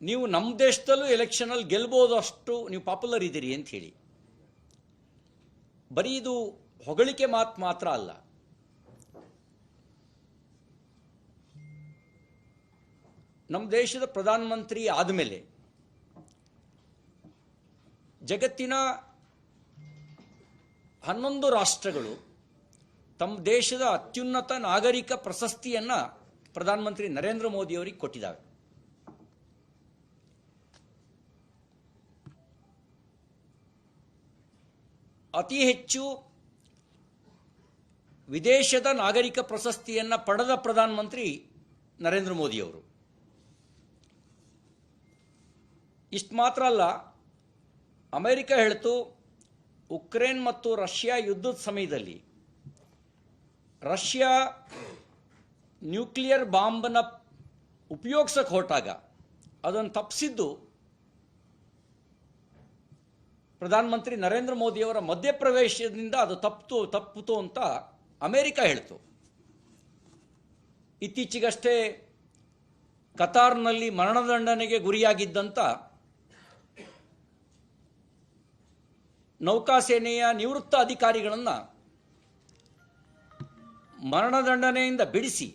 ನೀವು ನಮ್ಮ ದೇಶದಲ್ಲೂ ಎಲೆಕ್ಷನಲ್ಲಿ ಗೆಲ್ಬೋದು, ಅಷ್ಟು ನೀವು ಪಾಪ್ಯುಲರ್ ಇದ್ದೀರಿ ಅಂತ ಹೇಳಿ. ಬರೀ ಇದು ಹೊಗಳಿಕೆ ಮಾತು ಮಾತ್ರ ಅಲ್ಲ. ನಮ್ಮ ದೇಶದ ಪ್ರಧಾನಮಂತ್ರಿ ಆದಮೇಲೆ ಜಗತ್ತಿನ 11 ರಾಷ್ಟ್ರಗಳು ತಮ್ಮ ದೇಶದ ಅತ್ಯುನ್ನತ ನಾಗರಿಕ ಪ್ರಶಸ್ತಿಯನ್ನು ಪ್ರಧಾನಮಂತ್ರಿ ನರೇಂದ್ರ ಮೋದಿ ಅವರಿಗೆ ಕೊಟ್ಟಿದ್ದಾವೆ. ಅತಿ ಹೆಚ್ಚು ವಿದೇಶದ ನಾಗರಿಕ ಪ್ರಶಸ್ತಿಯನ್ನು ಪಡೆದ ಪ್ರಧಾನಮಂತ್ರಿ ನರೇಂದ್ರ ಮೋದಿ ಅವರು. ಇಷ್ಟು ಮಾತ್ರ ಅಲ್ಲ, ಅಮೆರಿಕ ಹೇಳ್ತು ಉಕ್ರೇನ್ ಮತ್ತು ರಷ್ಯಾ ಯುದ್ಧದ ಸಮಯದಲ್ಲಿ ರಷ್ಯಾ ನ್ಯೂಕ್ಲಿಯರ್ ಬಾಂಬನ್ನು ಉಪಯೋಗಿಸಕ್ಕೆ ಹೊರಟಾಗ ಅದನ್ನು ತಪ್ಪಿಸಿದ್ದು ಪ್ರಧಾನಮಂತ್ರಿ ನರೇಂದ್ರ ಮೋದಿಯವರ ಮಧ್ಯಪ್ರವೇಶದಿಂದ ಅದು ತಪ್ಪಿತು ಅಂತ ಅಮೆರಿಕ ಹೇಳ್ತು. ಇತ್ತೀಚೆಗಷ್ಟೇ ಕತಾರ್ನಲ್ಲಿ ಮರಣದಂಡನೆಗೆ ಗುರಿಯಾಗಿದ್ದಂಥ ನೌಕಾಸೇನೆಯ ನಿವೃತ್ತ ಅಧಿಕಾರಿಗಳನ್ನು ಮರಣದಂಡನೆಯಿಂದ ಬಿಡಿಸಿ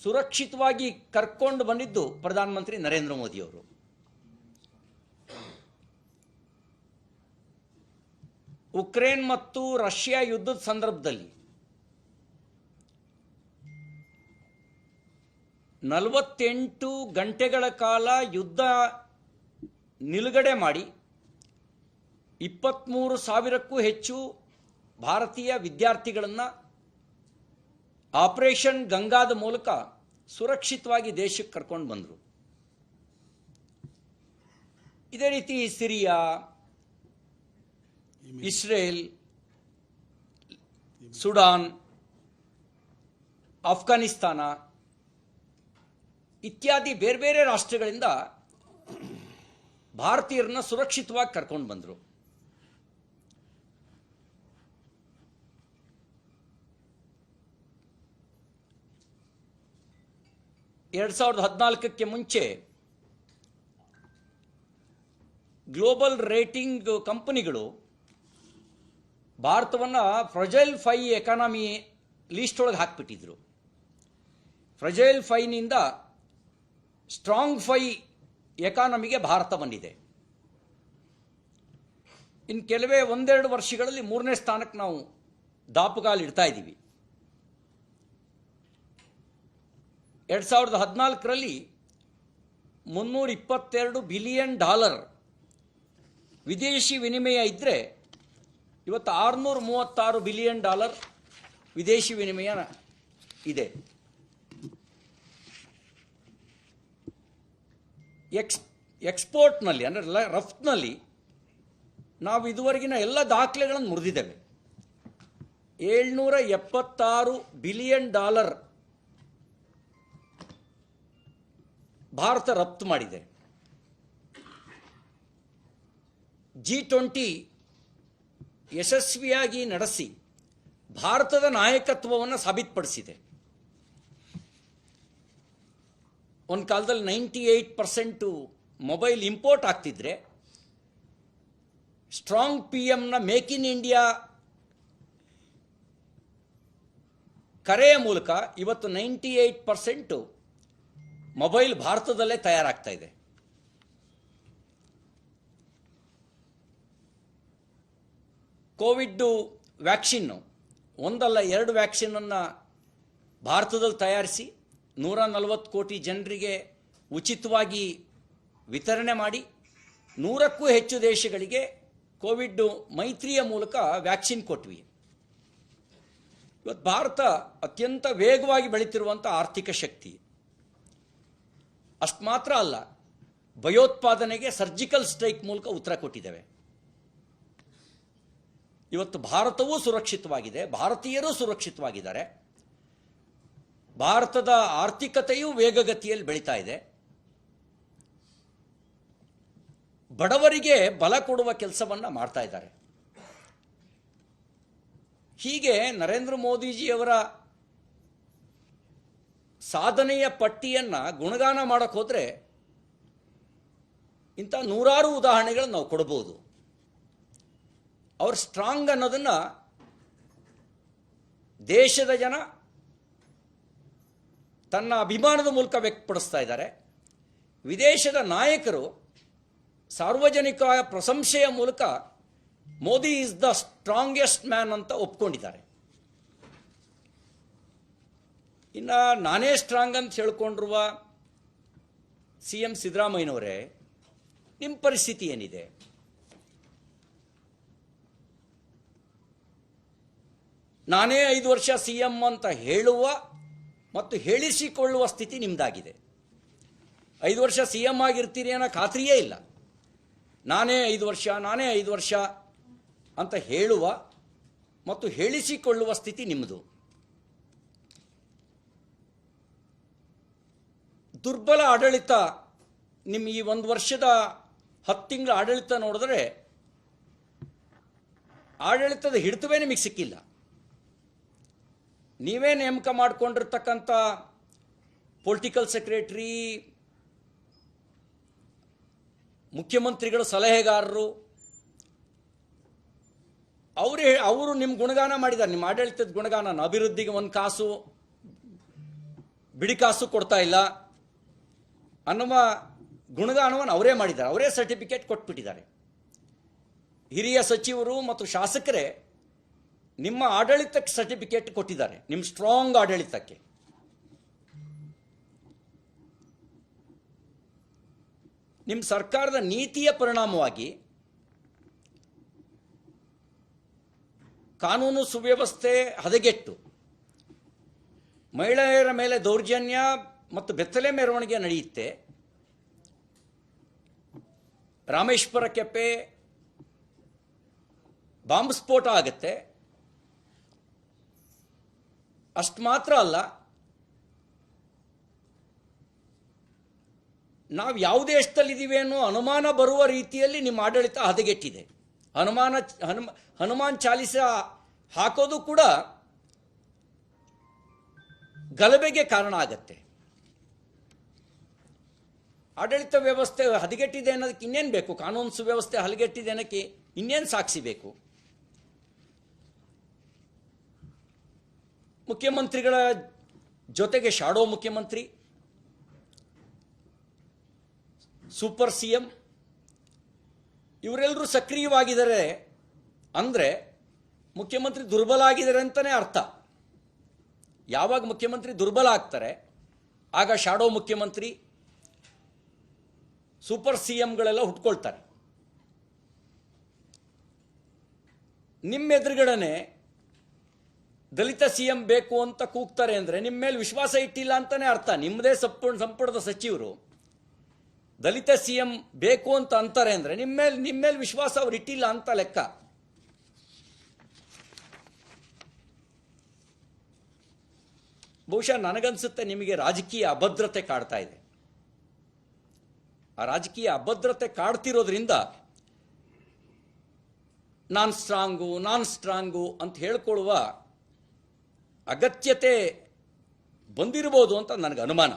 ಸುರಕ್ಷಿತವಾಗಿ ಕರ್ಕೊಂಡು ಬಂದಿದ್ದು ಪ್ರಧಾನಮಂತ್ರಿ ನರೇಂದ್ರ ಮೋದಿಯವರು. ಉಕ್ರೇನ್ ಮತ್ತು ರಷ್ಯಾ ಯುದ್ಧದ ಸಂದರ್ಭದಲ್ಲಿ 48 ಗಂಟೆಗಳ ಕಾಲ ಯುದ್ಧ ನಿಲುಗಡೆ ಮಾಡಿ 23,000ಕ್ಕೂ ಹೆಚ್ಚು ಭಾರತೀಯ ವಿದ್ಯಾರ್ಥಿಗಳನ್ನು ಆಪರೇಷನ್ ಗಂಗಾದ ಮೂಲಕ ಸುರಕ್ಷಿತವಾಗಿ ದೇಶಕ್ಕೆ ಕರ್ಕೊಂಡು ಬಂದರು. ಇದೇ ರೀತಿ ಸಿರಿಯಾ, ಇಸ್ರೇಲ್, ಸುಡಾನ್, ಆಫ್ಘಾನಿಸ್ತಾನ ಇತ್ಯಾದಿ ಬೇರೆ ಬೇರೆ ರಾಷ್ಟ್ರಗಳಿಂದ ಭಾರತೀಯರನ್ನ ಸುರಕ್ಷಿತವಾಗಿ ಕರ್ಕೊಂಡು ಬಂದರು. ಎರಡು 2014ಕ್ಕೆ ಮುಂಚೆ ಗ್ಲೋಬಲ್ ರೇಟಿಂಗ್ ಕಂಪನಿಗಳು ಭಾರತವನ್ನು ಫ್ರಜೈಲ್ 5 ಎಕಾನಮಿ ಲೀಸ್ಟ್ ಒಳಗೆ ಹಾಕಿಬಿಟ್ಟಿದ್ರು. ಫ್ರಜೈಲ್ 5ನಿಂದ ಸ್ಟ್ರಾಂಗ್ 5 ಎಕಾನಮಿಗೆ ಭಾರತ ಬಂದಿದೆ. ಇನ್ನು ಕೆಲವೇ 1-2 ವರ್ಷಗಳಲ್ಲಿ 3ನೇ ಸ್ಥಾನಕ್ಕೆ ನಾವು ದಾಪುಗಾಲಿಡ್ತಾ ಇದ್ದೀವಿ. 2014ರಲ್ಲಿ $322 ಬಿಲಿಯನ್ ವಿದೇಶಿ ವಿನಿಮಯ ಇದ್ದರೆ ಇವತ್ತು $636 ಬಿಲಿಯನ್ ವಿದೇಶಿ ವಿನಿಮಯ ಇದೆ. ಎಕ್ಸ್ಪೋರ್ಟ್ನಲ್ಲಿ ಅಂದರೆ ರಫ್ತಿನಲ್ಲಿ ನಾವು ಇದುವರೆಗಿನ ಎಲ್ಲ ದಾಖಲೆಗಳನ್ನು ಮುರಿದಿದ್ದೇವೆ. $776 ಬಿಲಿಯನ್ ಭಾರತ ರಫ್ತು ಮಾಡಿದೆ. G20 ಯಶಸ್ವಿಯಾಗಿ ನಡೆಸಿ ಭಾರತದ ನಾಯಕತ್ವವನ್ನು ಸಾಬೀತುಪಡಿಸಿದೆ. ಒಂದು ಕಾಲದಲ್ಲಿ 98% ಮೊಬೈಲ್ ಇಂಪೋರ್ಟ್ ಆಗ್ತಿದ್ರೆ strong PM make in India ಕರೆಯ ಮೂಲಕ ಇವತ್ತು 98% ಮೊಬೈಲ್ ಭಾರತದಲ್ಲೇ ತಯಾರಾಗ್ತಾ ಇದೆ. ಕೋವಿಡ್ ವ್ಯಾಕ್ಸಿನ್ನು ಒಂದಲ್ಲ 2 ವ್ಯಾಕ್ಸಿನನ್ನು ಭಾರತದಲ್ಲಿ ತಯಾರಿಸಿ 140 ಕೋಟಿ ಜನರಿಗೆ ಉಚಿತವಾಗಿ ವಿತರಣೆ ಮಾಡಿ 100ಕ್ಕೂ ಹೆಚ್ಚು ದೇಶಗಳಿಗೆ ಕೋವಿಡ್ ಮೈತ್ರಿಯ ಮೂಲಕ ವ್ಯಾಕ್ಸಿನ್ ಕೊಟ್ವಿ. ಇವತ್ತು ಭಾರತ ಅತ್ಯಂತ ವೇಗವಾಗಿ ಬೆಳೀತಿರುವಂಥ ಆರ್ಥಿಕ ಶಕ್ತಿ. ಅಷ್ಟು ಮಾತ್ರ ಅಲ್ಲ, ಭಯೋತ್ಪಾದನೆಗೆ ಸರ್ಜಿಕಲ್ ಸ್ಟ್ರೈಕ್ ಮೂಲಕ ಉತ್ತರ ಕೊಟ್ಟಿದ್ದೇವೆ. ಇವತ್ತು ಭಾರತವೂ ಸುರಕ್ಷಿತವಾಗಿದೆ, ಭಾರತೀಯರೂ ಸುರಕ್ಷಿತವಾಗಿದ್ದಾರೆ. ಭಾರತದ ಆರ್ಥಿಕತೆಯೂ ವೇಗಗತಿಯಲ್ಲಿ ಬೆಳೀತಾ ಇದೆ. ಬಡವರಿಗೆ ಬಲ ಕೊಡುವ ಕೆಲಸವನ್ನು ಮಾಡ್ತಾ ಇದ್ದಾರೆ. ಹೀಗೆ ನರೇಂದ್ರ ಮೋದಿಜಿಯವರ ಸಾಧನೆಯ ಪಟ್ಟಿಯನ್ನು ಗುಣಗಾನ ಮಾಡೋಕ್ಕೆ ಹೋದರೆ ಇಂಥ ನೂರಾರು ಉದಾಹರಣೆಗಳು ನಾವು ಕೊಡ್ಬೋದು. ಅವ್ರು ಸ್ಟ್ರಾಂಗ್ ಅನ್ನೋದನ್ನು ದೇಶದ ಜನ ತನ್ನ ಅಭಿಮಾನದ ಮೂಲಕ ವ್ಯಕ್ತಪಡಿಸ್ತಾ ಇದ್ದಾರೆ. ವಿದೇಶದ ನಾಯಕರು ಸಾರ್ವಜನಿಕ ಪ್ರಶಂಸೆಯ ಮೂಲಕ Modi is the strongest man ಅಂತ ಒಪ್ಕೊಂಡಿದ್ದಾರೆ. ಇನ್ನು ನಾನೇ ಸ್ಟ್ರಾಂಗ್ ಅಂತ ಹೇಳ್ಕೊಂಡಿರುವ CM ಸಿದ್ದರಾಮಯ್ಯನವರೇ, ನಿಮ್ಮ ಪರಿಸ್ಥಿತಿ ಏನಿದೆ? ನಾನೇ 5 ವರ್ಷ CM ಅಂತ ಹೇಳುವ ಮತ್ತು ಹೇಳಿಸಿಕೊಳ್ಳುವ ಸ್ಥಿತಿ ನಿಮ್ಮದಾಗಿದೆ. 5 ವರ್ಷ CM ಆಗಿರ್ತೀರಿ ಅನ್ನೋ ಖಾತ್ರಿಯೇ ಇಲ್ಲ. ನಾನೇ 5 ವರ್ಷ ಅಂತ ಹೇಳುವ ಮತ್ತು ಹೇಳಿಸಿಕೊಳ್ಳುವ ಸ್ಥಿತಿ ನಿಮ್ಮದು. ದುರ್ಬಲ ಆಡಳಿತ ನಿಮ್ಮ ಈ 1 ವರ್ಷದ 10 ತಿಂಗಳ ಆಡಳಿತ ನೋಡಿದ್ರೆ ಆಡಳಿತದ ಹಿಡಿತವೇ ನಿಮಗೆ ಸಿಕ್ಕಿಲ್ಲ. ನೀವೇ ನೇಮಕ ಮಾಡಿಕೊಂಡಿರ್ತಕ್ಕಂಥ ಪೊಲಿಟಿಕಲ್ ಸೆಕ್ರೆಟರಿ, ಮುಖ್ಯಮಂತ್ರಿಗಳ ಸಲಹೆಗಾರರು ಅವರು ನಿಮ್ಮ ಗುಣಗಾನ ಮಾಡಿದ್ದಾರೆ. ನಿಮ್ಮ ಆಡಳಿತದ ಗುಣಗಾನ, ಅಭಿವೃದ್ಧಿಗೆ 1 ಕಾಸು ಬಿಡಿ ಕಾಸು ಕೊಡ್ತಾ ಇಲ್ಲ ಅನ್ನುವ ಗುಣಗಾನವನ್ನು ಅವರೇ ಮಾಡಿದ್ದಾರೆ. ಅವರೇ ಸರ್ಟಿಫಿಕೇಟ್ ಕೊಟ್ಬಿಟ್ಟಿದ್ದಾರೆ. ಹಿರಿಯ ಸಚಿವರು ಮತ್ತು ಶಾಸಕರೇ ನಿಮ್ಮ ಆಡಳಿತಕ್ಕೆ ಸರ್ಟಿಫಿಕೇಟ್ ಕೊಟ್ಟಿದ್ದಾರೆ, ನಿಮ್ಮ ಸ್ಟ್ರಾಂಗ್ ಆಡಳಿತಕ್ಕೆ. ನಿಮ್ಮ ಸರ್ಕಾರದ ನೀತಿಯ ಪರಿಣಾಮವಾಗಿ ಕಾನೂನು ಸುವ್ಯವಸ್ಥೆ ಹದಗೆಟ್ಟು ಮಹಿಳೆಯರ ಮೇಲೆ ದೌರ್ಜನ್ಯ ಮತ್ತು ಬೆತ್ತಲೆ ಮೆರವಣಿಗೆ ನಡೆಯುತ್ತೆ. ರಾಮೇಶ್ವರ ಕೆಪ್ಪೆ ಬಾಂಬ್ ಸ್ಫೋಟ ಆಗುತ್ತೆ. ಅಷ್ಟು ಮಾತ್ರ ಅಲ್ಲ, ನಾವು ಯಾವ ದೇಶದಲ್ಲಿದ್ದೀವಿ ಅನ್ನೋ ಅನುಮಾನ ಬರುವ ರೀತಿಯಲ್ಲಿ ನಿಮ್ಮ ಆಡಳಿತ ಹದಗೆಟ್ಟಿದೆ. ಹನುಮಾನ್ ಚಾಲಿಸ ಹಾಕೋದು ಕೂಡ ಗಲಭೆಗೆ ಕಾರಣ ಆಗತ್ತೆ. ಆಡಳಿತ ವ್ಯವಸ್ಥೆ ಹದಗೆಟ್ಟಿದೆ ಅನ್ನೋದಕ್ಕೆ ಇನ್ನೇನು ಬೇಕು? ಕಾನೂನು ಸುವ್ಯವಸ್ಥೆ ಹದಗೆಟ್ಟಿದೆ ಅನ್ನೋಕ್ಕೆ ಇನ್ನೇನು ಸಾಕ್ಷಿ ಬೇಕು? ಮುಖ್ಯಮಂತ್ರಿಗಳ ಜೊತೆಗೆ ಶಾಡೋ ಮುಖ್ಯಮಂತ್ರಿ, ಸೂಪರ್ CM ಇವರೆಲ್ಲರೂ ಸಕ್ರಿಯವಾಗಿದ್ದಾರೆ ಅಂದರೆ ಮುಖ್ಯಮಂತ್ರಿ ದುರ್ಬಲ ಆಗಿದ್ದಾರೆ ಅಂತಲೇ ಅರ್ಥ. ಯಾವಾಗ ಮುಖ್ಯಮಂತ್ರಿ ದುರ್ಬಲ ಆಗ್ತಾರೆ ಆಗ ಶಾಡೋ ಮುಖ್ಯಮಂತ್ರಿ, ಸೂಪರ್ CMಗಳೆಲ್ಲ ಹುಟ್ಕೊಳ್ತಾರೆ. ನಿಮ್ಮ ಎದುರುಗಡೆನೆ ದಲಿತ CM ಬೇಕು ಅಂತ ಕೂಗ್ತಾರೆ ಅಂದರೆ ನಿಮ್ಮ ಮೇಲೆ ವಿಶ್ವಾಸ ಇಟ್ಟಿಲ್ಲ ಅಂತಾನೆ ಅರ್ಥ. ನಿಮ್ಮದೇ ಸಂಪುಟದ ಸಚಿವರು ದಲಿತ CM ಬೇಕು ಅಂತ ಅಂತಾರೆ ಅಂದರೆ ನಿಮ್ಮ ಮೇಲೆ ವಿಶ್ವಾಸ ಅವ್ರು ಇಟ್ಟಿಲ್ಲ ಅಂತ ಲೆಕ್ಕ. ಬಹುಶಃ ನನಗನ್ಸುತ್ತೆ ನಿಮಗೆ ರಾಜಕೀಯ ಅಭದ್ರತೆ ಕಾಡ್ತಾ ಇದೆ. ಆ ರಾಜಕೀಯ ಅಭದ್ರತೆ ಕಾಡ್ತಿರೋದ್ರಿಂದ ನಾನ್ ಸ್ಟ್ರಾಂಗು ಅಂತ ಹೇಳ್ಕೊಳ್ಳುವ ಅಗತ್ಯತೆ ಬಂದಿರಬಹುದು ಅಂತ ನನಗೆ ಅನುಮಾನ.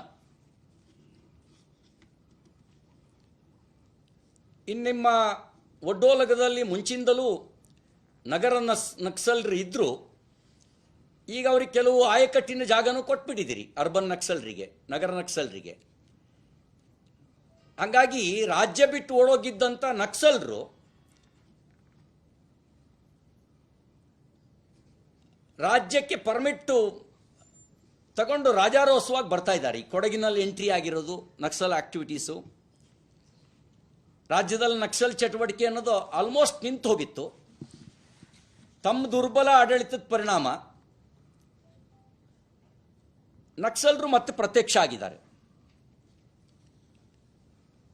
ನಿಮ್ಮ ಒಡ್ಡೋಲಗದಲ್ಲಿ ಮುಂಚಿಂದಲೂ ನಗರ ನಕ್ಸಲರು ಇದ್ದರು. ಈಗ ಅವ್ರಿಗೆ ಕೆಲವು ಆಯಕಟ್ಟಿನ ಜಾಗನೂ ಕೊಟ್ಬಿಟ್ಟಿದ್ದೀರಿ ಅರ್ಬನ್ ನಕ್ಸಲರಿಗೆ, ನಗರ ನಕ್ಸಲರಿಗೆ. ಹಾಗಾಗಿ ರಾಜ್ಯ ಬಿಟ್ಟು ಓಡೋಗಿದ್ದಂಥ ನಕ್ಸಲರು ರಾಜ್ಯಕ್ಕೆ ಪರ್ಮಿಟ್ ತಗೊಂಡು ರಾಜಾರೋತ್ಸವವಾಗಿ ಬರ್ತಾ ಇದ್ದಾರೆ. ಈ ಕೊಡಗಿನಲ್ಲಿ ಎಂಟ್ರಿ ಆಗಿರೋದು ನಕ್ಸಲ್ ಆಕ್ಟಿವಿಟೀಸು. ರಾಜ್ಯದಲ್ಲಿ ನಕ್ಸಲ್ ಚಟುವಟಿಕೆ ಅನ್ನೋದು ಆಲ್ಮೋಸ್ಟ್ ನಿಂತು ಹೋಗಿತ್ತು. ತಮ್ಮ ದುರ್ಬಲ ಆಡಳಿತದ ಪರಿಣಾಮ ನಕ್ಸಲರು ಮತ್ತೆ ಪ್ರತ್ಯಕ್ಷ ಆಗಿದ್ದಾರೆ.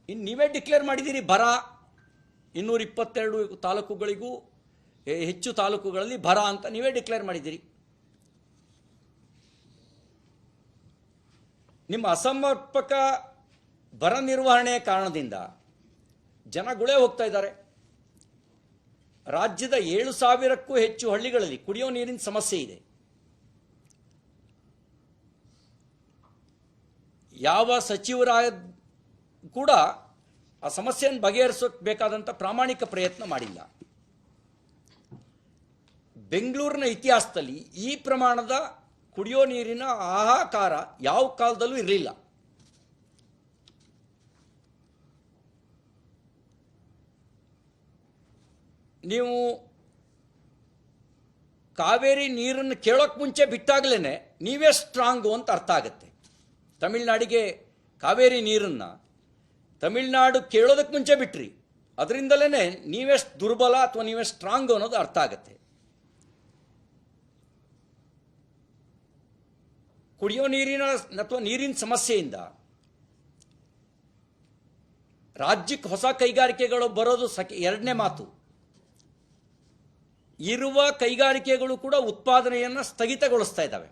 ಇನ್ನು ನೀವೇ ಡಿಕ್ಲೇರ್ ಮಾಡಿದ್ದೀರಿ ಬರ. 222 ತಾಲೂಕುಗಳಿಗೂ ಹೆಚ್ಚು ತಾಲೂಕುಗಳಲ್ಲಿ ಬರ ಅಂತ ನೀವೇ ಡಿಕ್ಲೇರ್ ಮಾಡಿದ್ದೀರಿ. ನಿಮ್ಮ ಅಸಮರ್ಪಕ ಬರ ನಿರ್ವಹಣೆಯ ಕಾರಣದಿಂದ ಜನ ಗುಳೆ ಹೋಗ್ತಾ ಇದ್ದಾರೆ. ರಾಜ್ಯದ 7,000ಕ್ಕೂ ಹೆಚ್ಚು ಹಳ್ಳಿಗಳಲ್ಲಿ ಕುಡಿಯೋ ನೀರಿನ ಸಮಸ್ಯೆ ಇದೆ. ಯಾವ ಸಚಿವರ ಕೂಡ ಆ ಸಮಸ್ಯೆಯನ್ನು ಬಗೆಹರಿಸೋಕೆ ಬೇಕಾದಂಥ ಪ್ರಾಮಾಣಿಕ ಪ್ರಯತ್ನ ಮಾಡಿಲ್ಲ. ಬೆಂಗಳೂರಿನ ಇತಿಹಾಸದಲ್ಲಿ ಈ ಪ್ರಮಾಣದ ಕುಡಿಯೋ ನೀರಿನ ಹಾಹಾಕಾರ ಯಾವ ಕಾಲದಲ್ಲೂ ಇರಲಿಲ್ಲ. ನೀವು ಕಾವೇರಿ ನೀರನ್ನು ಕೇಳೋಕೆ ಮುಂಚೆ ಬಿಟ್ಟಾಗಲೇ ನೀವೇ ಸ್ಟ್ರಾಂಗು ಅಂತ ಅರ್ಥ ಆಗುತ್ತೆ. ತಮಿಳುನಾಡಿಗೆ ಕಾವೇರಿ ನೀರನ್ನು ತಮಿಳುನಾಡು ಕೇಳೋದಕ್ಕೆ ಮುಂಚೆ ಬಿಟ್ರಿ, ಅದರಿಂದಲೇ ನೀವೆಷ್ಟು ದುರ್ಬಲ ಅಥವಾ ನೀವೆಷ್ಟು ಸ್ಟ್ರಾಂಗು ಅನ್ನೋದು ಅರ್ಥ ಆಗುತ್ತೆ. ಕುಡಿಯೋ ನೀರಿನ ಅಥವಾ ನೀರಿನ ಸಮಸ್ಯೆಯಿಂದ ರಾಜ್ಯಕ್ಕೆ ಹೊಸ ಕೈಗಾರಿಕೆಗಳು ಬರೋದು ಎರಡನೇ ಮಾತು. ಇರುವ ಕೈಗಾರಿಕೆಗಳು ಕೂಡ ಉತ್ಪಾದನೆಯನ್ನು ಸ್ಥಗಿತಗೊಳಿಸ್ತಾ ಇದ್ದಾವೆ,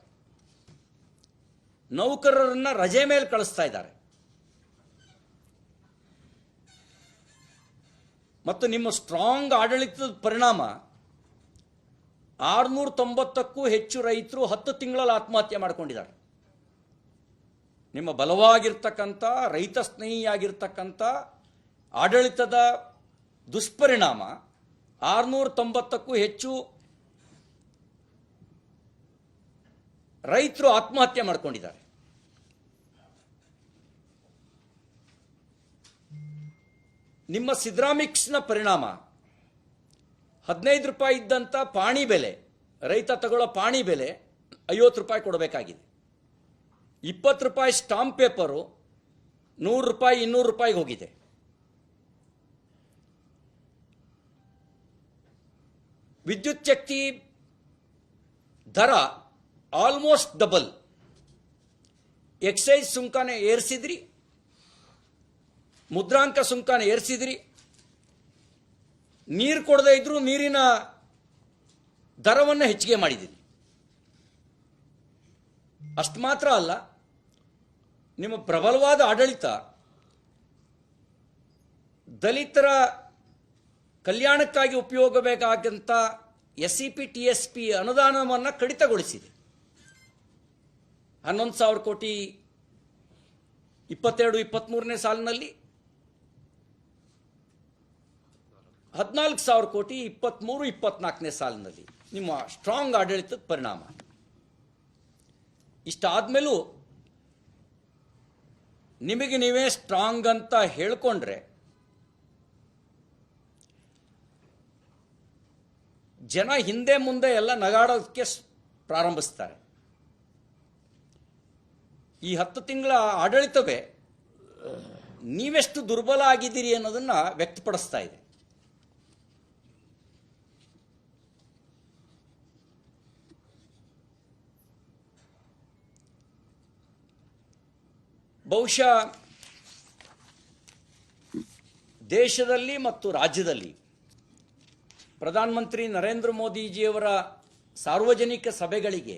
ನೌಕರರನ್ನು ರಜೆ ಮೇಲೆ ಕಳಿಸ್ತಾ ಇದ್ದಾರೆ. ಮತ್ತು ನಿಮ್ಮ ಸ್ಟ್ರಾಂಗ್ ಆಡಳಿತದ ಪರಿಣಾಮ 690ಕ್ಕೂ ಹೆಚ್ಚು ರೈತರು 10 ತಿಂಗಳಲ್ಲಿ ಆತ್ಮಹತ್ಯೆ ಮಾಡಿಕೊಂಡಿದ್ದಾರೆ. ನಿಮ್ಮ ಬಲವಾಗಿರ್ತಕ್ಕಂಥ ರೈತ ಸ್ನೇಹಿಯಾಗಿರ್ತಕ್ಕಂಥ ಆಡಳಿತದ ದುಷ್ಪರಿಣಾಮ 690ಕ್ಕೂ ಹೆಚ್ಚು ರೈತರು ಆತ್ಮಹತ್ಯೆ ಮಾಡಿಕೊಂಡಿದ್ದಾರೆ. ನಿಮ್ಮ ಸಿದ್ರಾಮಿಕ್ಸ್ನ ಪರಿಣಾಮ 15 ರೂಪಾಯಿ ಇದ್ದಂಥ ಪಾಣಿ ಬೆಲೆ, ರೈತ ತಗೊಳ್ಳೋ ಪಾಣಿ ಬೆಲೆ 50 ರೂಪಾಯಿ ಕೊಡಬೇಕಾಗಿದೆ. 20 ರೂಪಾಯಿ ಸ್ಟಾಂಪ್ ಪೇಪರು 100 ರೂಪಾಯಿ 200 ರೂಪಾಯಿಗೆ ಹೋಗಿದೆ. ವಿದ್ಯುತ್ ಶಕ್ತಿ ದರ ಆಲ್ಮೋಸ್ಟ್ ಡಬಲ್. ಎಕ್ಸೈಸ್ ಸುಂಕನ ಏರಿಸಿದ್ರಿ, ಮುದ್ರಾಂಕ ಸುಂಕನ ಏರಿಸಿದ್ರಿ, ನೀರು ಕೊಡದೇ ಇದ್ರೂ ನೀರಿನ ದರವನ್ನು ಹೆಚ್ಚಿಗೆ ಮಾಡಿದ್ದೀರಿ. ಅಷ್ಟು ಮಾತ್ರ ಅಲ್ಲ, ನಿಮ್ಮ ಪ್ರಬಲವಾದ ಆಡಳಿತ ದಲಿತರ ಕಲ್ಯಾಣಕ್ಕಾಗಿ ಉಪಯೋಗ ಬೇಕಾದಂಥ SCP TSP ಅನುದಾನವನ್ನು ಕಡಿತಗೊಳಿಸಿದೆ. 11,000 ಕೋಟಿ 22-23ನೇ ಸಾಲಿನಲ್ಲಿ, 14,000 ಕೋಟಿ 23-24ನೇ ಸಾಲಿನಲ್ಲಿ. ನಿಮ್ಮ ಸ್ಟ್ರಾಂಗ್ ಆಡಳಿತದ ಪರಿಣಾಮ. ಇಷ್ಟಾದ್ಮೇಲೂ ನಿಮಗೆ ನೀವೇ ಸ್ಟ್ರಾಂಗ್ ಅಂತ ಹೇಳ್ಕೊಂಡ್ರೆ ಜನ ಹಿಂದೆ ಮುಂದೆ ಎಲ್ಲ ನಗಾಡೋದಕ್ಕೆ ಪ್ರಾರಂಭಿಸ್ತಾರೆ. ಈ 10 ತಿಂಗಳ ಆಡಳಿತವೇ ನೀವೆಷ್ಟು ದುರ್ಬಲ ಆಗಿದ್ದೀರಿ ಅನ್ನೋದನ್ನು ವ್ಯಕ್ತಪಡಿಸ್ತಾ ಇದೆ. ಬಹುಶಃ ದೇಶದಲ್ಲಿ ಮತ್ತು ರಾಜ್ಯದಲ್ಲಿ ಪ್ರಧಾನಮಂತ್ರಿ ನರೇಂದ್ರ ಮೋದಿಜಿಯವರ ಸಾರ್ವಜನಿಕ ಸಭೆಗಳಿಗೆ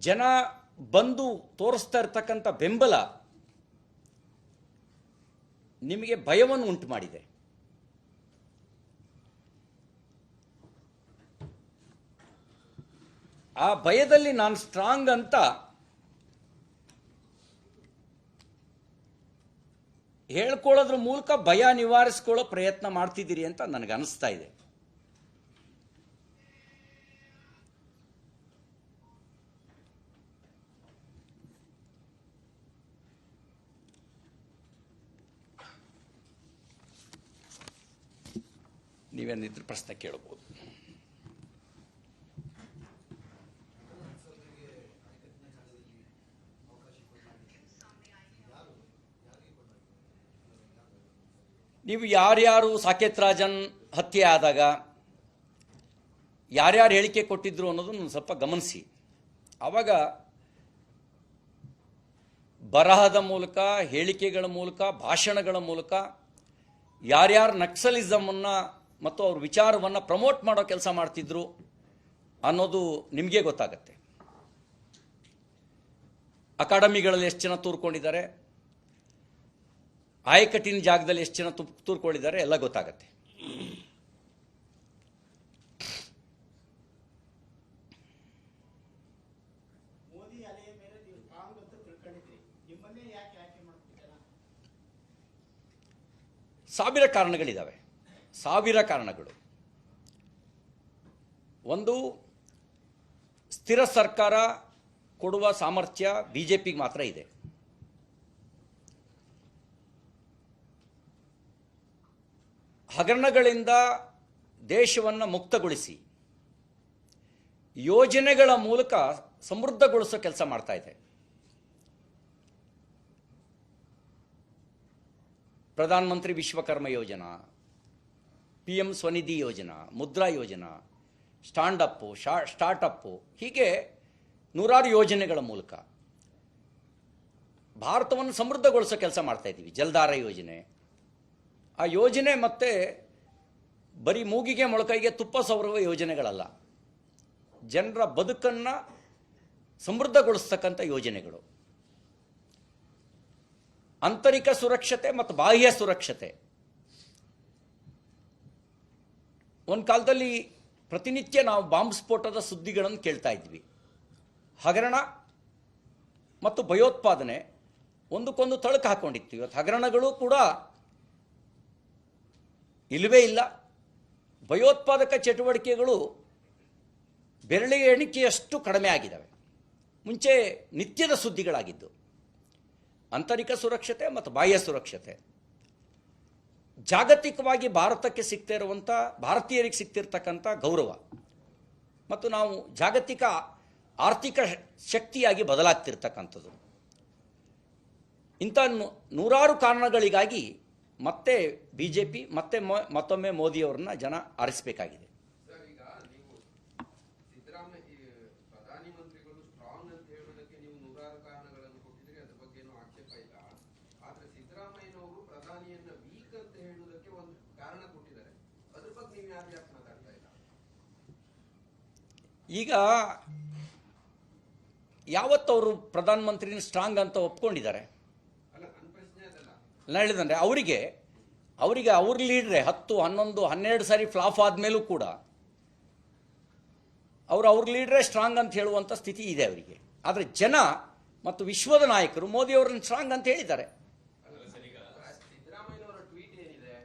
ಜನ ಬಂದು ತೋರಿಸ್ತಾ ಇರ್ತಕ್ಕಂಥ ಬೆಂಬಲ ನಿಮಗೆ ಭಯವನ್ನು ಉಂಟು ಮಾಡಿದೆ. ಆ ಭಯದಲ್ಲಿ ನಾನು ಸ್ಟ್ರಾಂಗ್ ಅಂತ ಹೇಳ್ಕೊಳ್ಳೋದ್ರ ಮೂಲಕ ಭಯ ನಿವಾರಿಸ್ಕೊಳ್ಳೋ ಪ್ರಯತ್ನ ಮಾಡ್ತಿದ್ದೀರಿ ಅಂತ ನನಗೆ ಅನಿಸ್ತಾ ಇದೆ. ನೀವೇನಿದ್ರು ಪ್ರಶ್ನೆ ಕೇಳಬಹುದು. ನೀವು ಯಾರ್ಯಾರು ಸಾಕೇತ್ ರಾಜನ್ ಹತ್ಯೆ ಆದಾಗ ಯಾರ್ಯಾರು ಹೇಳಿಕೆ ಕೊಟ್ಟಿದ್ರು ಅನ್ನೋದನ್ನು ಸ್ವಲ್ಪ ಗಮನಿಸಿ. ಆವಾಗ ಬರಹದ ಮೂಲಕ, ಹೇಳಿಕೆಗಳ ಮೂಲಕ, ಭಾಷಣಗಳ ಮೂಲಕ ಯಾರ್ಯಾರು ನಕ್ಸಲಿಸಮನ್ನು ಮತ್ತು ಅವ್ರ ವಿಚಾರವನ್ನು ಪ್ರಮೋಟ್ ಮಾಡೋ ಕೆಲಸ ಮಾಡ್ತಿದ್ರು ಅನ್ನೋದು ನಿಮಗೆ ಗೊತ್ತಾಗತ್ತೆ. ಅಕಾಡೆಮಿಗಳಲ್ಲಿ ಎಷ್ಟು ಜನ ತೂರ್ಕೊಂಡಿದ್ದಾರೆ, ಆಯಕಟ್ಟಿನ ಜಾಗದಲ್ಲಿ ಎಷ್ಟು ಜನ ತೂರ್ಕೊಂಡಿದ್ದಾರೆ ಎಲ್ಲ ಗೊತ್ತಾಗತ್ತೆ. ಸಾವಿರ ಕಾರಣಗಳಿದ್ದಾವೆ, ಸಾವಿರ ಕಾರಣಗಳು. ಒಂದು, ಸ್ಥಿರ ಸರ್ಕಾರ ಕೊಡುವ ಸಾಮರ್ಥ್ಯ ಬಿಜೆಪಿಗೆ ಮಾತ್ರ ಇದೆ. ಹಗರಣಗಳಿಂದ ದೇಶವನ್ನು ಮುಕ್ತಗೊಳಿಸಿ ಯೋಜನೆಗಳ ಮೂಲಕ ಸಮೃದ್ಧಗೊಳಿಸೋ ಕೆಲಸ ಮಾಡ್ತಾ ಇದೆ. ಪ್ರಧಾನಮಂತ್ರಿ ವಿಶ್ವಕರ್ಮ ಯೋಜನಾ, PM ಸ್ವನಿಧಿ ಯೋಜನಾ, ಮುದ್ರಾ ಯೋಜನಾ, ಸ್ಟಾರ್ಟಪ್ಪು, ಹೀಗೆ ನೂರಾರು ಯೋಜನೆಗಳ ಮೂಲಕ ಭಾರತವನ್ನು ಸಮೃದ್ಧಗೊಳಿಸೋ ಕೆಲಸ ಮಾಡ್ತಾ ಇದ್ದೀವಿ. ಜಲಧಾರ ಯೋಜನೆ, ಆ ಯೋಜನೆ ಮತ್ತೆ ಬರೀ ಮೂಗಿಗೆ ಮೊಳಕೈಗೆ ತುಪ್ಪ ಸವರುವ ಯೋಜನೆಗಳಲ್ಲ, ಜನರ ಬದುಕನ್ನು ಸಮೃದ್ಧಗೊಳಿಸ್ತಕ್ಕಂಥ ಯೋಜನೆಗಳು. ಆಂತರಿಕ ಸುರಕ್ಷತೆ ಮತ್ತು ಬಾಹ್ಯ ಸುರಕ್ಷತೆ. ಒಂದು ಕಾಲದಲ್ಲಿ ಪ್ರತಿನಿತ್ಯ ನಾವು ಬಾಂಬ್ ಸ್ಫೋಟದ ಸುದ್ದಿಗಳನ್ನು ಕೇಳ್ತಾ ಇದ್ವಿ. ಹಗರಣ ಮತ್ತು ಭಯೋತ್ಪಾದನೆ ಒಂದಕ್ಕೊಂದು ತಳಕು ಹಾಕೊಂಡಿತ್ತು. ಇವತ್ತು ಹಗರಣಗಳು ಕೂಡ ಇಲ್ಲವೇ ಇಲ್ಲ. ಭಯೋತ್ಪಾದಕ ಚಟುವಟಿಕೆಗಳು ಬೆರಳಿಗೆ ಎಣಿಕೆಯಷ್ಟು ಕಡಿಮೆ ಆಗಿದ್ದಾವೆ. ಮುಂಚೆ ನಿತ್ಯದ ಸುದ್ದಿಗಳಾಗಿದ್ದು. ಆಂತರಿಕ ಸುರಕ್ಷತೆ ಮತ್ತು ಬಾಹ್ಯ ಸುರಕ್ಷತೆ. ಜಾಗತಿಕವಾಗಿ ಭಾರತಕ್ಕೆ ಸಿಗ್ತಾ ಇರುವಂಥ, ಭಾರತೀಯರಿಗೆ ಸಿಗ್ತಿರ್ತಕ್ಕಂಥ ಗೌರವ ಮತ್ತು ನಾವು ಜಾಗತಿಕ ಆರ್ಥಿಕ ಶಕ್ತಿಯಾಗಿ ಬದಲಾಗ್ತಿರ್ತಕ್ಕಂಥದ್ದು. ಇಂಥ ನೂರಾರು ಕಾರಣಗಳಿಗಾಗಿ ಮತ್ತೆ ಬಿಜೆಪಿ ಮತ್ತೊಮ್ಮೆ ಮೋದಿಯವರನ್ನ ಜನ ಆರಿಸಬೇಕಾಗಿದೆ. ಈಗ ಯಾವತ್ತವರು ಪ್ರಧಾನಮಂತ್ರಿನ ಸ್ಟ್ರಾಂಗ್ ಅಂತ ಒಪ್ಕೊಂಡಿದ್ದಾರೆ? ನಾನು ಹೇಳಿದಂದ್ರೆ ಅವರಿಗೆ ಅವ್ರ ಲೀಡ್ರೆ 10, 11, 12 ಸಾರಿ ಫ್ಲಾಪ್ ಆದಮೇಲೂ ಕೂಡ ಅವ್ರ ಲೀಡ್ರೇ ಸ್ಟ್ರಾಂಗ್ ಅಂತ ಹೇಳುವಂಥ ಸ್ಥಿತಿ ಇದೆ ಅವರಿಗೆ. ಆದರೆ ಜನ ಮತ್ತು ವಿಶ್ವದ ನಾಯಕರು ಮೋದಿಯವರನ್ನು ಸ್ಟ್ರಾಂಗ್ ಅಂತ ಹೇಳಿದ್ದಾರೆ. ಸಿದ್ದರಾಮಯ್ಯನವರ ಟ್ವೀಟ್ ಏನಿದೆ,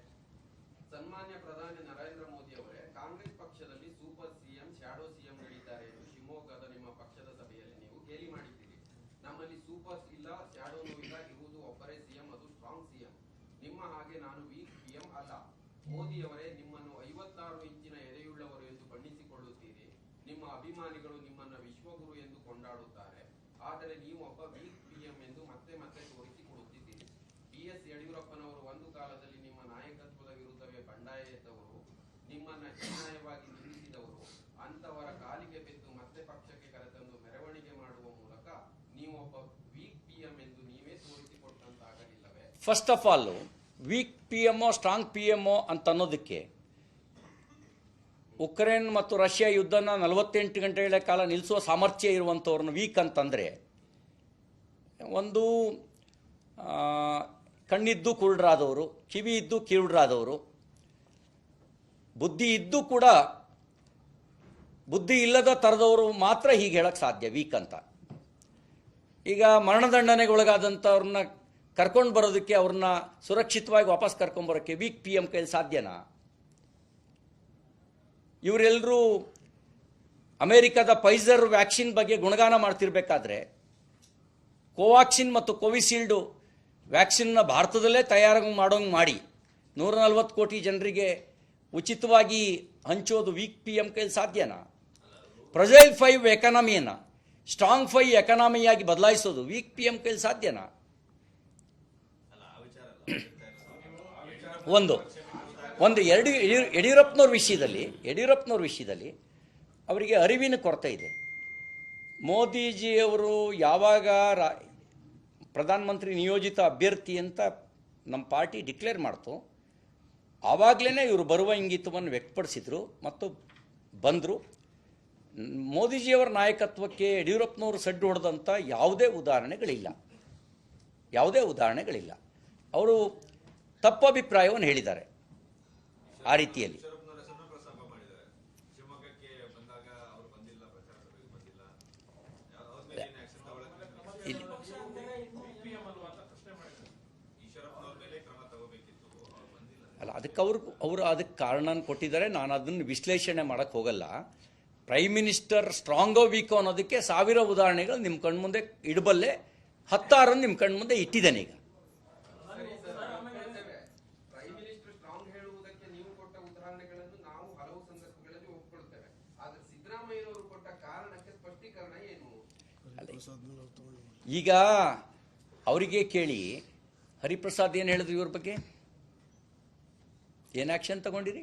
ಸನ್ಮಾನ್ಯ ಪ್ರಧಾನಿ ನರೇಂದ್ರ ಮೋದಿ ಅವರೇ, ಕಾಂಗ್ರೆಸ್ ಪಕ್ಷದಲ್ಲಿ ಸೂಪರ್ ಸಿಎಂ, ಶ್ಯಾಡೋ ಸಿಎಂಗಳಿದ್ದಾರೆ ಎಂದು ಶಿವಮೊಗ್ಗದ ನಿಮ್ಮ ಪಕ್ಷದ ಸಭೆಯಲ್ಲಿ ನೀವು ಗೇಲಿ ಮಾಡಿದ್ದೀರಿ. ನಮ್ಮಲ್ಲಿ ಸೂಪರ್ ಇಲ್ಲ, ಶ್ಯಾಡೋನೂ ಇಲ್ಲ, ಇರುವುದು ಒಬ್ಬರೇ ಸಿಎಂ, ಅದು ಸ್ಟ್ರಾಂಗ್ ಸಿಎಂ. ನಿಮ್ಮ ಹಾಗೆ ನಾನು ವೀಕ್ ಸಿಎಂ ಅಲ್ಲ. ಮೋದಿಯವರೇ, ನಿಮ್ಮನ್ನು 56 ಇಂಚಿನ ಎದೆಯುಳ್ಳವರು ಎಂದು ಬಣ್ಣಿಸಿಕೊಳ್ಳುತ್ತೀರಿ. ನಿಮ್ಮ ಅಭಿಮಾನಿಗಳು ನಿಮ್ಮನ್ನು ವಿಶ್ವಗುರು ಎಂದು ಕೊಂಡಾಡುತ್ತಾರೆ. ಆದರೆ ನೀವು ಒಬ್ಬ ವೀಕ್ ಸಿಎಂ ಎಂದು ಮತ್ತೆ ಮತ್ತೆ ತೋರಿಸಿಕೊಡುತ್ತಿದ್ದೀರಿ. BS ಯಡಿಯೂರಪ್ಪನವರು ಒಂದು ಕಾಲದಲ್ಲಿ ನಿಮ್ಮ ನಾಯಕತ್ವದ ವಿರುದ್ಧವೇ ಬಂಡಾಯ ಎದ್ದವರು, ನಿಮ್ಮನ್ನ ಹೀನಾಯವಾಗಿ ನಿಲ್ಲಿಸಿದವರು. ಅಂತವರ ಕಾಲಿಗೆ ಬಿದ್ದು ಮತ್ತೆ ಪಕ್ಷಕ್ಕೆ ಕರೆತಂದು ಮೆರವಣಿಗೆ ಮಾಡುವ ಮೂಲಕ ನೀವು ಒಬ್ಬ ವೀಕ್ PM ಎಂದು ನೀವೇ ತೋರಿಸಿಕೊಟ್ಟಂತಾಗಲಿಲ್ಲವೇ? First of all, weak PMO strong PMO ಅಂತ ಅನ್ನೋದಕ್ಕೆ ಉಕ್ರೇನ್ ಮತ್ತು ರಷ್ಯಾ ಯುದ್ಧನ 48 ಗಂಟೆಗಳ ಕಾಲ ನಿಲ್ಲಿಸುವ ಸಾಮರ್ಥ್ಯ ಇರುವಂಥವ್ರನ್ನ ವೀಕ್ ಅಂತಂದರೆ, ಒಂದು ಕಣ್ಣಿದ್ದು ಕುರುಡರಾದವರು, ಕಿವಿ ಇದ್ದು ಕಿರುಡರಾದವರು, ಬುದ್ಧಿ ಇದ್ದು ಕೂಡ ಬುದ್ಧಿ ಇಲ್ಲದ ಥರದವರು ಮಾತ್ರ ಹೀಗೆ ಹೇಳಕ್ಕೆ ಸಾಧ್ಯ ವೀಕ್ ಅಂತ. ಈಗ ಮರಣದಂಡನೆಗೊಳಗಾದಂಥವ್ರನ್ನ ಕರ್ಕೊಂಡು ಬರೋದಕ್ಕೆ, ಅವ್ರನ್ನ ಸುರಕ್ಷಿತವಾಗಿ ವಾಪಸ್ ಕರ್ಕೊಂಬರೋಕ್ಕೆ ವೀಕ್ PM ಕೈಲಿ ಸಾಧ್ಯನಾ? ಇವರೆಲ್ಲರೂ ಅಮೇರಿಕಾದ ಫೈಸರ್ ವ್ಯಾಕ್ಸಿನ್ ಬಗ್ಗೆ ಗುಣಗಾನ ಮಾಡ್ತಿರ್ಬೇಕಾದ್ರೆ, ಕೋವ್ಯಾಕ್ಸಿನ್ ಮತ್ತು ಕೋವಿಶೀಲ್ಡು ವ್ಯಾಕ್ಸಿನ್ನ ಭಾರತದಲ್ಲೇ ತಯಾರು ಮಾಡೋಂಗೆ ಮಾಡಿ 140 ಕೋಟಿ ಜನರಿಗೆ ಉಚಿತವಾಗಿ ಹಂಚೋದು ವೀಕ್ PM ಕೈಲಿ ಸಾಧ್ಯನಾ? ಫ್ರಜೈಲ್ 5 ಎಕಾನಮಿಯನ್ನು ಸ್ಟ್ರಾಂಗ್ 5 ಎಕಾನಮಿಯಾಗಿ ಬದಲಾಯಿಸೋದು ವೀಕ್ PM ಕೈಲಿ ಸಾಧ್ಯನಾ? ಒಂದು ಯಡಿಯೂರಪ್ಪನವ್ರ ವಿಷಯದಲ್ಲಿ ಅವರಿಗೆ ಅರಿವಿನ ಕೊರತೆ ಇದೆ. ಮೋದಿಜಿಯವರು ಯಾವಾಗ ಪ್ರಧಾನಮಂತ್ರಿ ನಿಯೋಜಿತ ಅಭ್ಯರ್ಥಿ ಅಂತ ನಮ್ಮ ಪಾರ್ಟಿ ಡಿಕ್ಲೇರ್ ಮಾಡ್ತು, ಆವಾಗಲೇ ಇವರು ಬರುವ ಇಂಗಿತವನ್ನು ವ್ಯಕ್ತಪಡಿಸಿದರು ಮತ್ತು ಬಂದರು. ಮೋದಿಜಿಯವರ ನಾಯಕತ್ವಕ್ಕೆ ಯಡಿಯೂರಪ್ಪನವರು ಸಡ್ಡು ಹೊಡೆದಂಥ ಯಾವುದೇ ಉದಾಹರಣೆಗಳಿಲ್ಲ. ಅವರು ತಪ್ಪಭಿಪ್ರಾಯವನ್ನು ಹೇಳಿದ್ದಾರೆ ಆ ರೀತಿಯಲ್ಲಿ. ಅಲ್ಲ, ಅದಕ್ಕೆ ಅವರು ಅದಕ್ಕೆ ಕಾರಣ ಕೊಟ್ಟಿದ್ದಾರೆ. ನಾನು ಅದನ್ನು ವಿಶ್ಲೇಷಣೆ ಮಾಡೋಕ್ಕೆ ಹೋಗಲ್ಲ. ಪ್ರೈಮ್ ಮಿನಿಸ್ಟರ್ ಸ್ಟ್ರಾಂಗೋ ವೀಕೋ ಅನ್ನೋದಕ್ಕೆ ಸಾವಿರ ಉದಾಹರಣೆಗಳು ನಿಮ್ಮ ಕಣ್ಮುಂದೆ ಇಡಬಲ್ಲೆ. 16 ನಿಮ್ಮ ಕಣ್ಮುಂದೆ ಇಟ್ಟಿದ್ದೇನೆ ಈಗ. ಪ್ರೈಮ್ ಮಿನಿಸ್ಟರ್ ಸ್ಟ್ರಾಂಗ್ ಹೇಳುವುದಕ್ಕೆ ನೀವು ಕೊಟ್ಟ ಉದಾಹರಣೆಗಳನ್ನು ನಾವು ಹಲವು ಸಂದರ್ಭಗಳಲ್ಲಿ ಒಪ್ಪಿಕೊಳ್ಳುತ್ತೇವೆ. ಆದರೆ ಸಿದ್ದರಾಮಯ್ಯನವರು ಕೊಟ್ಟ ಕಾರಣಕ್ಕೆ ಸ್ಪಷ್ಟೀಕರಣ ಏನು? ಈಗ ಅವರಿಗೆ ಕೇಳಿ, ಹರಿಪ್ರಸಾದ್ ಏನು ಹೇಳಿದ್ರು ಇವ್ರ ಬಗ್ಗೆ? ಏನು ಆ್ಯಕ್ಷನ್ ತಗೊಂಡಿರಿ?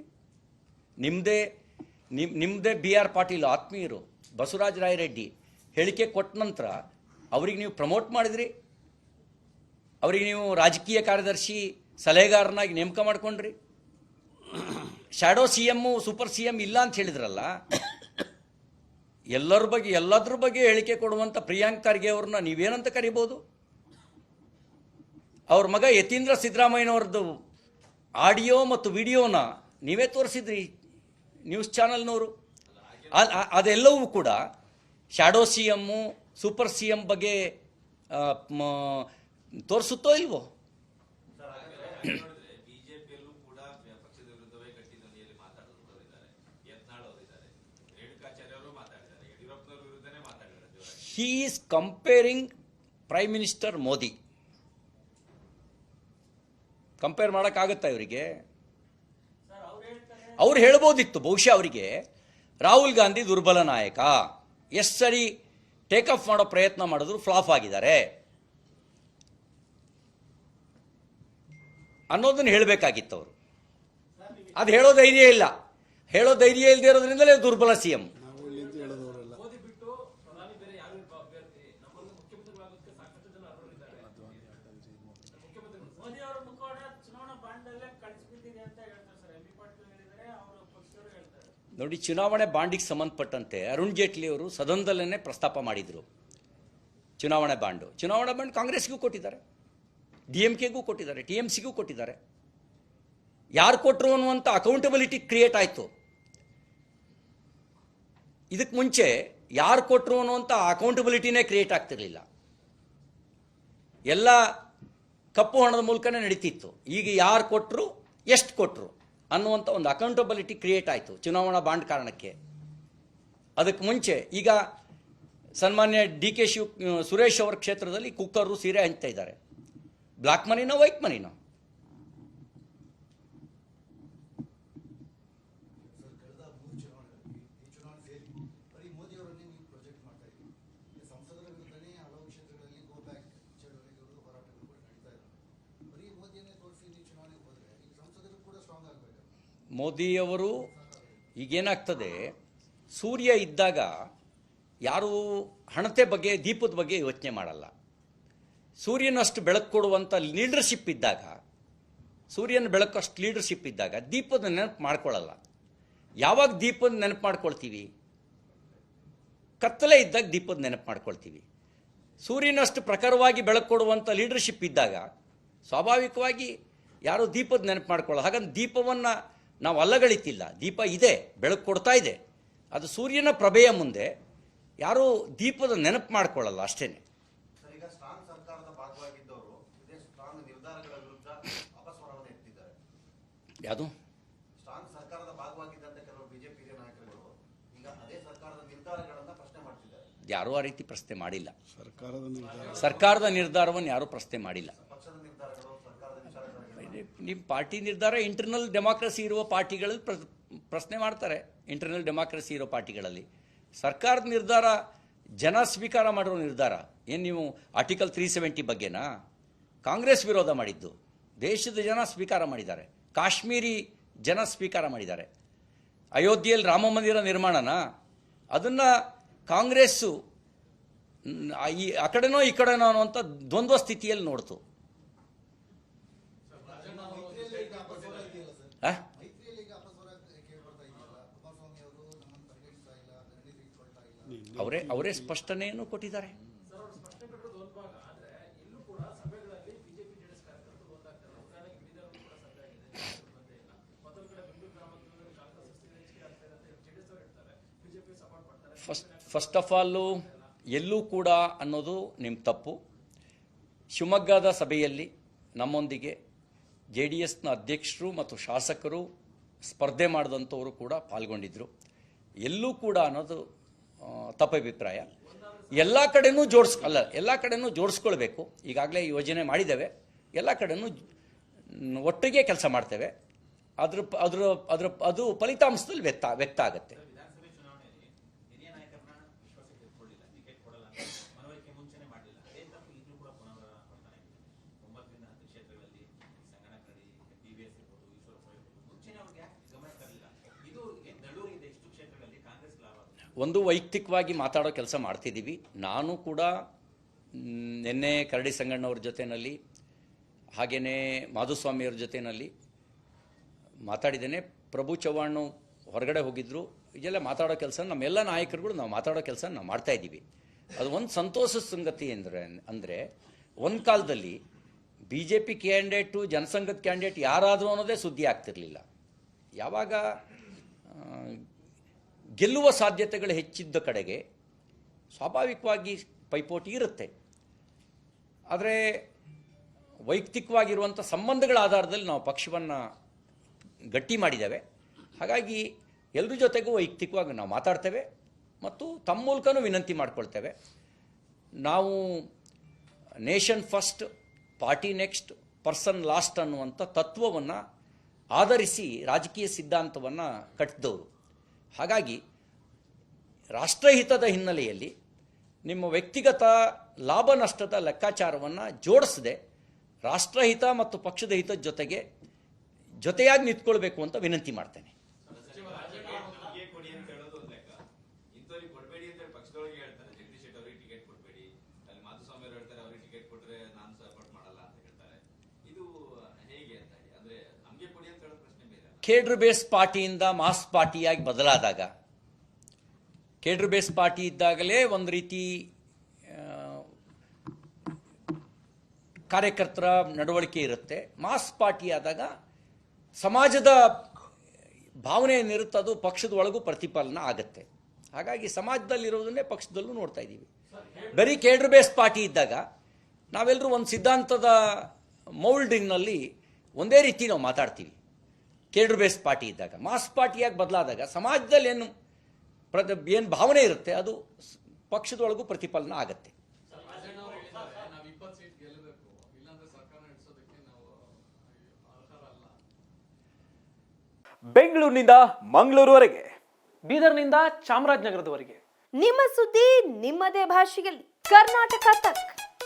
ನಿಮ್ಮದೇ ಬಿ ಆರ್ ಪಾಟೀಲ್ ಆತ್ಮೀಯರು, ಬಸವರಾಜ ರಾಯರೆಡ್ಡಿ ಹೇಳಿಕೆ ಕೊಟ್ಟ ನಂತರ ಅವ್ರಿಗೆ ನೀವು ಪ್ರಮೋಟ್ ಮಾಡಿದ್ರಿ, ಅವರಿಗೆ ನೀವು ರಾಜಕೀಯ ಕಾರ್ಯದರ್ಶಿ ಸಲಹೆಗಾರನಾಗಿ ನೇಮಕ ಮಾಡ್ಕೊಂಡ್ರಿ. Shadow C M super C M ಇಲ್ಲ ಅಂತ ಹೇಳಿದ್ರಲ್ಲ. ಎಲ್ಲದ್ರ ಬಗ್ಗೆ ಹೇಳಿಕೆ ಕೊಡುವಂಥ ಪ್ರಿಯಾಂಕ್ ಖರ್ಗೆ ಅವ್ರನ್ನ ನೀವೇನಂತ ಕರಿಬೋದು? ಅವ್ರ ಮಗ ಯತೀಂದ್ರ ಸಿದ್ದರಾಮಯ್ಯನವ್ರದ್ದು ಆಡಿಯೋ ಮತ್ತು ವಿಡಿಯೋನ ನೀವೇ ತೋರಿಸಿದ್ರಿ ನ್ಯೂಸ್ ಚಾನಲ್ನವರು. ಅದೆಲ್ಲವೂ ಕೂಡ shadow C M super C M ಬಗ್ಗೆ ತೋರಿಸುತ್ತೋ ಇಲ್ವೋ? He is comparing Prime Minister Modi. Compare ಮಾಡೋಕ್ಕಾಗತ್ತಾ ಇವರಿಗೆ? ಅವ್ರು ಹೇಳ್ಬೋದಿತ್ತು ಬಹುಶಃ ಅವರಿಗೆ, ರಾಹುಲ್ ಗಾಂಧಿ ದುರ್ಬಲ ನಾಯಕ, ಎಷ್ಟು ಸರಿ ಟೇಕ್ ಆಫ್ ಮಾಡೋ ಪ್ರಯತ್ನ ಮಾಡಿದ್ರು ಫ್ಲಾಪ್ ಆಗಿದ್ದಾರೆ ಅನ್ನೋದನ್ನು ಹೇಳಬೇಕಾಗಿತ್ತು ಅವರು. ಅದು ಹೇಳೋ ಧೈರ್ಯ ಇಲ್ಲ. ಹೇಳೋ ಧೈರ್ಯ ಇಲ್ಲದೆ ಇರೋದ್ರಿಂದಲೇ ದುರ್ಬಲ ಸಿ ಎಂ. ನೋಡಿ, ಚುನಾವಣೆ ಬಾಂಡಿಗೆ ಸಂಬಂಧಪಟ್ಟಂತೆ ಅರುಣ್ ಜೇಟ್ಲಿ ಅವರು ಸದನದಲ್ಲೇ ಪ್ರಸ್ತಾಪ ಮಾಡಿದರು. ಚುನಾವಣೆ ಬಾಂಡ್ ಕಾಂಗ್ರೆಸ್ಗೂ ಕೊಟ್ಟಿದ್ದಾರೆ, DMKಗೂ ಕೊಟ್ಟಿದ್ದಾರೆ, TMCಗೂ ಕೊಟ್ಟಿದ್ದಾರೆ. ಯಾರು ಕೊಟ್ಟರು ಅನ್ನುವಂಥ ಅಕೌಂಟಬಿಲಿಟಿ ಕ್ರಿಯೇಟ್ ಆಯಿತು. ಇದಕ್ಕೆ ಮುಂಚೆ ಯಾರು ಕೊಟ್ಟರು ಅನ್ನುವಂಥ ಅಕೌಂಟಬಿಲಿಟಿನೇ ಕ್ರಿಯೇಟ್ ಆಗ್ತಿರಲಿಲ್ಲ. ಎಲ್ಲ ಕಪ್ಪು ಹಣದ ಮೂಲಕನೇ ನಡೀತಿತ್ತು. ಈಗ ಯಾರು ಕೊಟ್ಟರು, ಎಷ್ಟು ಕೊಟ್ಟರು ಅನ್ನುವಂಥ ಒಂದು ಅಕೌಂಟಬಿಲಿಟಿ ಕ್ರಿಯೇಟ್ ಆಯಿತು ಚುನಾವಣಾ ಬಾಂಡ್ ಕಾರಣಕ್ಕೆ. ಅದಕ್ಕೆ ಮುಂಚೆ ಈಗ ಸನ್ಮಾನ್ಯ DK ಸುರೇಶ್ ಅವರ ಕ್ಷೇತ್ರದಲ್ಲಿ ಕುಕ್ಕರು ಸೀರೆ ಹಂಚ್ತಾ ಇದ್ದಾರೆ. ಬ್ಲ್ಯಾಕ್ ಮನಿನೋ ವೈಟ್ ಮನಿನೋ? ಮೋದಿಯವರು ಈಗೇನಾಗ್ತದೆ, ಸೂರ್ಯ ಇದ್ದಾಗ ಯಾರೂ ಹಣತೆ ಬಗ್ಗೆ, ದೀಪದ ಬಗ್ಗೆ ಯೋಚನೆ ಮಾಡಲ್ಲ. ಸೂರ್ಯನಷ್ಟು ಬೆಳಕು ಕೊಡುವಂಥ ಲೀಡರ್ಶಿಪ್ ಇದ್ದಾಗ, ಸೂರ್ಯನ ಬೆಳಕಷ್ಟು ಲೀಡರ್ಶಿಪ್ ಇದ್ದಾಗ ದೀಪದ ನೆನಪು ಮಾಡ್ಕೊಳ್ಳಲ್ಲ. ಯಾವಾಗ ದೀಪದ ನೆನಪು ಮಾಡ್ಕೊಳ್ತೀವಿ? ಕತ್ತಲೆ ಇದ್ದಾಗ ದೀಪದ ನೆನಪು ಮಾಡ್ಕೊಳ್ತೀವಿ. ಸೂರ್ಯನಷ್ಟು ಪ್ರಖರವಾಗಿ ಬೆಳಕು ಕೊಡುವಂಥ ಲೀಡರ್ಶಿಪ್ ಇದ್ದಾಗ ಸ್ವಾಭಾವಿಕವಾಗಿ ಯಾರೂ ದೀಪದ ನೆನಪು ಮಾಡ್ಕೊಳ್ಳಲ್ಲ. ಹಾಗಂತ ದೀಪವನ್ನು ನಾವು ಅಲ್ಲಗಳಿತಿಲ್ಲ. ದೀಪ ಇದೆ, ಬೆಳಕು ಕೊಡ್ತಾ ಇದೆ. ಅದು ಸೂರ್ಯನ ಪ್ರಭೆಯ ಮುಂದೆ ಯಾರೂ ದೀಪದ ನೆನಪು ಮಾಡ್ಕೊಳ್ಳಲ್ಲ, ಅಷ್ಟೇ. ಯಾವುದು? ಯಾರೂ ಆ ರೀತಿ ಪ್ರಶ್ನೆ ಮಾಡಿಲ್ಲ. ಸರ್ಕಾರದ ನಿರ್ಧಾರವನ್ನು ಯಾರೂ ಪ್ರಶ್ನೆ ಮಾಡಿಲ್ಲ. ನಿಮ್ಮ ಪಾರ್ಟಿ ನಿರ್ಧಾರ ಇಂಟರ್ನಲ್ ಡೆಮಾಕ್ರಸಿ ಇರುವ ಪಾರ್ಟಿಗಳಲ್ಲಿ ಪ್ರಶ್ನೆ ಮಾಡ್ತಾರೆ. ಇಂಟರ್ನಲ್ ಡೆಮಾಕ್ರಸಿ ಇರೋ ಪಾರ್ಟಿಗಳಲ್ಲಿ ಸರ್ಕಾರದ ನಿರ್ಧಾರ ಜನ ಸ್ವೀಕಾರ ಮಾಡಿರೋ ನಿರ್ಧಾರ. ಏನು ನೀವು ಆರ್ಟಿಕಲ್ 370 ಬಗ್ಗೆನಾ? ಕಾಂಗ್ರೆಸ್ ವಿರೋಧ ಮಾಡಿದ್ದು, ದೇಶದ ಜನ ಸ್ವೀಕಾರ ಮಾಡಿದ್ದಾರೆ. ಕಾಶ್ಮೀರಿ ಜನ ಸ್ವೀಕಾರ ಮಾಡಿದ್ದಾರೆ. ಅಯೋಧ್ಯೆಯಲ್ಲಿ ರಾಮ ಮಂದಿರ ನಿರ್ಮಾಣನ ಅದನ್ನು ಕಾಂಗ್ರೆಸ್ಸು ಆ ಕಡೆನೋ ಈ ಕಡೆನೋ ಅನ್ನುವಂಥ ದ್ವಂದ್ವ ಸ್ಥಿತಿಯಲ್ಲಿ ನೋಡ್ತು. ಅವರೇ ಸ್ಪಷ್ಟನೆಯನ್ನು ಕೊಟ್ಟಿದ್ದಾರೆ. ಫಸ್ಟ್ ಆಫ್ ಆಲು ಎಲ್ಲೂ ಕೂಡ ಅನ್ನೋದು ನಿಮ್ಮ ತಪ್ಪು. ಶಿವಮೊಗ್ಗದ ಸಭೆಯಲ್ಲಿ ನಮ್ಮೊಂದಿಗೆ JDSನ ಅಧ್ಯಕ್ಷರು ಮತ್ತು ಶಾಸಕರು ಸ್ಪರ್ಧೆ ಮಾಡಿದಂಥವರು ಕೂಡ ಪಾಲ್ಗೊಂಡಿದ್ದರು. ಎಲ್ಲೂ ಕೂಡ ಅನ್ನೋದು ತಪ್ಪಭಿಪ್ರಾಯ. ಎಲ್ಲ ಕಡೆನೂ ಜೋಡಿಸ್ಕೊಳ್ಬೇಕು. ಈಗಾಗಲೇ ಯೋಜನೆ ಮಾಡಿದ್ದೇವೆ, ಎಲ್ಲ ಕಡೆನೂ ಒಟ್ಟಿಗೆ ಕೆಲಸ ಮಾಡ್ತೇವೆ. ಅದು ಫಲಿತಾಂಶದಲ್ಲಿ ವ್ಯಕ್ತ ಆಗುತ್ತೆ. ಒಂದು ವೈಯಕ್ತಿಕವಾಗಿ ಮಾತಾಡೋ ಕೆಲಸ ಮಾಡ್ತಿದ್ದೀವಿ. ನಾನು ಕೂಡ ನಿನ್ನೆ ಕರಡಿ ಸಂಗಣ್ಣವ್ರ ಜೊತೆಯಲ್ಲಿ ಹಾಗೆಯೇ ಮಾಧುಸ್ವಾಮಿಯವ್ರ ಜೊತೆಯಲ್ಲಿ ಮಾತಾಡಿದ್ದೇನೆ. ಪ್ರಭು ಚವ್ಹಾಣ್ ಹೊರಗಡೆ ಹೋಗಿದ್ದರು. ಇದೆಲ್ಲ ಮಾತಾಡೋ ಕೆಲಸ ನಮ್ಮೆಲ್ಲ ನಾಯಕರುಗಳು ನಾವು ಮಾತಾಡೋ ಕೆಲಸ ನಾವು ಮಾಡ್ತಾಯಿದ್ದೀವಿ. ಅದು ಒಂದು ಸಂತೋಷದ ಸಂಗತಿ ಅಂದರೆ ಒಂದು ಕಾಲದಲ್ಲಿ BJP ಕ್ಯಾಂಡಿಡೇಟು ಜನಸಂಘದ ಕ್ಯಾಂಡಿಡೇಟ್ ಯಾರಾದರೂ ಅನ್ನೋದೇ ಸುದ್ದಿ ಆಗ್ತಿರಲಿಲ್ಲ. ಯಾವಾಗ ಗೆಲ್ಲುವ ಸಾಧ್ಯತೆಗಳು ಹೆಚ್ಚಿದ್ದ ಕಡೆಗೆ ಸ್ವಾಭಾವಿಕವಾಗಿ ಪೈಪೋಟಿ ಇರುತ್ತೆ. ಆದರೆ ವೈಯಕ್ತಿಕವಾಗಿರುವಂಥ ಸಂಬಂಧಗಳ ಆಧಾರದಲ್ಲಿ ನಾವು ಪಕ್ಷವನ್ನು ಗಟ್ಟಿ ಮಾಡಿದ್ದೇವೆ. ಹಾಗಾಗಿ ಎಲ್ಲರ ಜೊತೆಗೂ ವೈಯಕ್ತಿಕವಾಗಿ ನಾವು ಮಾತಾಡ್ತೇವೆ ಮತ್ತು ತಮ್ಮ ಮೂಲಕನೂ ವಿನಂತಿ ಮಾಡ್ಕೊಳ್ತೇವೆ. ನಾವು nation first, party next, person last ಅನ್ನುವಂಥ ತತ್ವವನ್ನು ಆಧರಿಸಿ ರಾಜಕೀಯ ಸಿದ್ಧಾಂತವನ್ನು ಕಟ್ಟಿದವರು. ಹಾಗಾಗಿ ರಾಷ್ಟ್ರಹಿತದ ಹಿನ್ನೆಲೆಯಲ್ಲಿ ನಿಮ್ಮ ವ್ಯಕ್ತಿಗತ ಲಾಭ ನಷ್ಟದ ಲೆಕ್ಕಾಚಾರವನ್ನು ಜೋಡಿಸದೆ ರಾಷ್ಟ್ರಹಿತ ಮತ್ತು ಪಕ್ಷದ ಹಿತದ ಜೊತೆಯಾಗಿ ನಿಂತ್ಕೊಳ್ಬೇಕು ಅಂತ ವಿನಂತಿ ಮಾಡ್ತೇನೆ. Cadre base ಪಾರ್ಟಿಯಿಂದ mass ಪಾರ್ಟಿಯಾಗಿ ಬದಲಾದಾಗ, cadre base party ಇದ್ದಾಗಲೇ ಒಂದು ರೀತಿ ಕಾರ್ಯಕರ್ತರ ನಡವಳಿಕೆ ಇರುತ್ತೆ. ಮಾಸ್ ಪಾರ್ಟಿ ಆದಾಗ ಸಮಾಜದ ಭಾವನೆ ಏನಿರುತ್ತೆ ಅದು ಪಕ್ಷದ ಒಳಗೂ ಪ್ರತಿಫಲನ ಆಗುತ್ತೆ. ಹಾಗಾಗಿ ಸಮಾಜದಲ್ಲಿರೋದನ್ನೇ ಪಕ್ಷದಲ್ಲೂ ನೋಡ್ತಾ ಇದ್ದೀವಿ. ಬರೀ ಕೇಡ್ರ್ ಬೇಸ್ ಪಾರ್ಟಿ ಇದ್ದಾಗ ನಾವೆಲ್ಲರೂ ಒಂದು ಸಿದ್ಧಾಂತದ ಮೌಲ್ಡಿಂಗ್ನಲ್ಲಿ ಒಂದೇ ರೀತಿ ನಾವು ಮಾತಾಡ್ತೀವಿ. ಕೇಡ್ರ್ ಬೇಸ್ ಪಾರ್ಟಿ ಇದ್ದಾಗ ಮಾಸ್ ಪಾರ್ಟಿಯಾಗಿ ಬದಲಾದಾಗ ಸಮಾಜದಲ್ಲಿ ಏನು ಭಾವನೆ ಇರುತ್ತೆ ಅದು ಪಕ್ಷದೊಳಗೂ ಪ್ರತಿಫಲನ ಆಗುತ್ತೆ. ಬೆಂಗಳೂರಿನಿಂದ ಮಂಗಳೂರುವರೆಗೆ, ಬೀದರ್ನಿಂದ ಚಾಮರಾಜನಗರದವರೆಗೆ ನಿಮ್ಮ ಸುದ್ದಿ ನಿಮ್ಮದೇ ಭಾಷೆಯಲ್ಲಿ ಕರ್ನಾಟಕ ತಕ್.